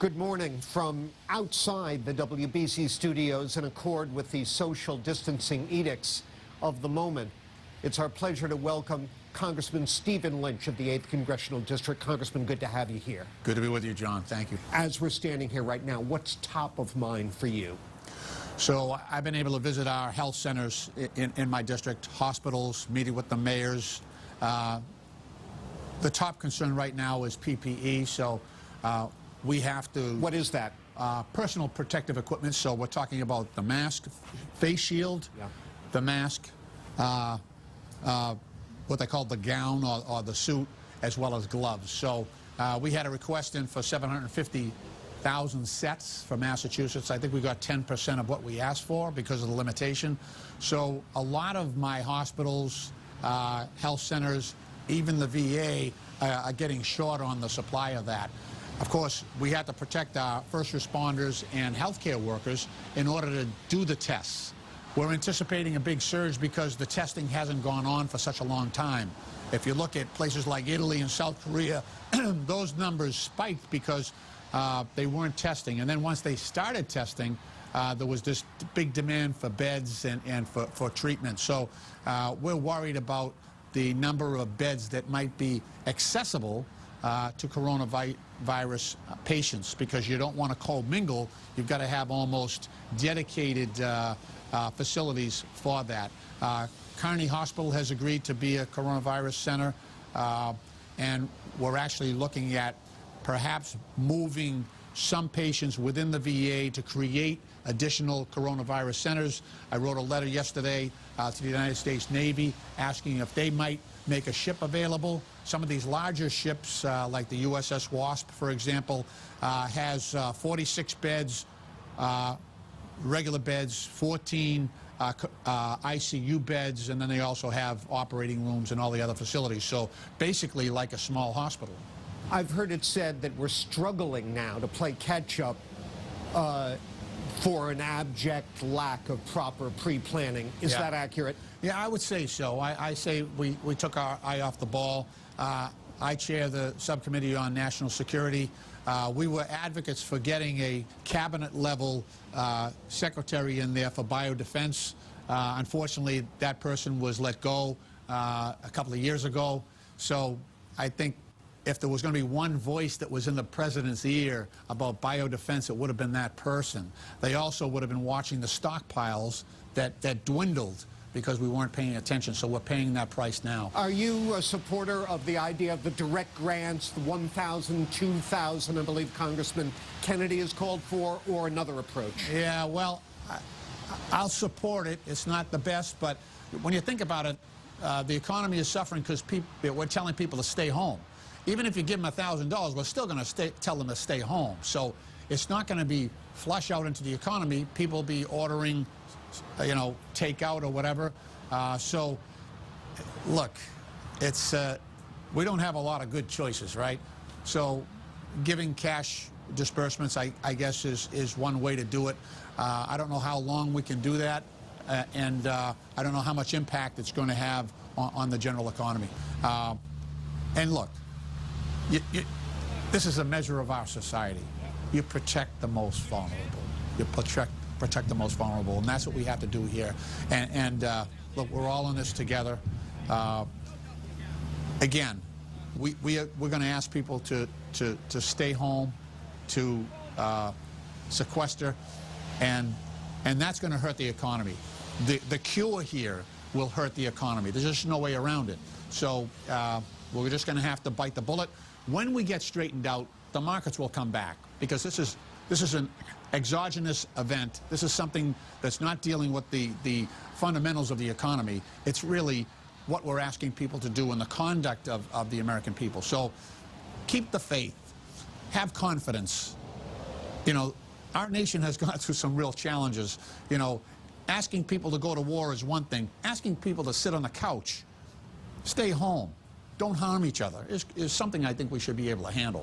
Good morning from outside the WBZ studios in accord with the social distancing edicts of the moment. It's our pleasure to welcome Congressman Stephen Lynch of the 8th Congressional District. Congressman, good to have you here. Good to be with you, John. Thank you. As we're standing here right now, what's top of mind for you? So I've been able to visit our health centers in my district, hospitals, meeting with the mayors. The top concern right now is PPE, so we have to... What is that? Personal protective equipment, so we're talking about the mask, face shield, the mask, what they call the gown or the suit, as well as gloves. So we had a request in for 750,000 sets for Massachusetts. I think we got 10% of what we asked for because of the limitation. So a lot of my hospitals, health centers, even the VA are getting short on the supply of that. Of course, we have to protect our first responders and healthcare workers in order to do the tests. We're anticipating a big surge because the testing hasn't gone on for such a long time. If you look at places like Italy and South Korea, those numbers spiked because they weren't testing. And then once they started testing, there was this big demand for beds and for treatment. So we're worried about the number of beds that might be accessible to coronavirus patients, because you don't want to co-mingle. You've got to have almost dedicated facilities for that. Kearney Hospital has agreed to be a coronavirus center, and we're actually looking at perhaps moving some patients within the VA to create additional coronavirus centers. I wrote a letter yesterday to the United States Navy asking if they might make a ship available. Some of these larger ships, like the USS Wasp, for example, has 46 beds, regular beds, 14 ICU beds, and then they also have operating rooms and all the other facilities. So basically like a small hospital. I've heard it said that we're struggling now to play catch-up for an abject lack of proper pre-planning. Is that accurate? Yeah, I would say so. I say we took our eye off the ball. I chair the subcommittee on national security. We were advocates for getting a cabinet-level secretary in there for biodefense. Unfortunately, that person was let go a couple of years ago. So I think if there was going to be one voice that was in the president's ear about biodefense, it would have been that person. They also would have been watching the stockpiles that dwindled because we weren't paying attention, so we're paying that price now. Are you a supporter of the idea of the direct grants, the 1,000, 2,000, I believe Congressman Kennedy has called for, or another approach? Yeah, well, I'll support it. It's not the best, but when you think about it, the economy is suffering because we're telling people to stay home. Even if you give them $1,000, we're still going to tell them to stay home. So it's not going to be flush out into the economy. People will be ordering, you know, takeout or whatever. So, look, it's we don't have a lot of good choices, right? So giving cash disbursements, I guess, is one way to do it. I don't know how long we can do that, and I don't know how much impact it's going to have on the general economy. And look, this is a measure of our society. You protect the most vulnerable. You protect the most vulnerable, and that's what we have to do here. And look, we're all in this together. Again, we're going to ask people to stay home, to sequester, and that's going to hurt the economy. The cure here will hurt the economy. There's just no way around it. So we're just going to have to bite the bullet. When we get straightened out, the markets will come back, because this is an exogenous event. This is something that's not dealing with the fundamentals of the economy. It's really what we're asking people to do in the conduct of the American people. So keep the faith. Have confidence. You know, our nation has gone through some real challenges. You know, asking people to go to war is one thing. Asking people to sit on the couch, stay home, don't harm each other, is something I think we should be able to handle.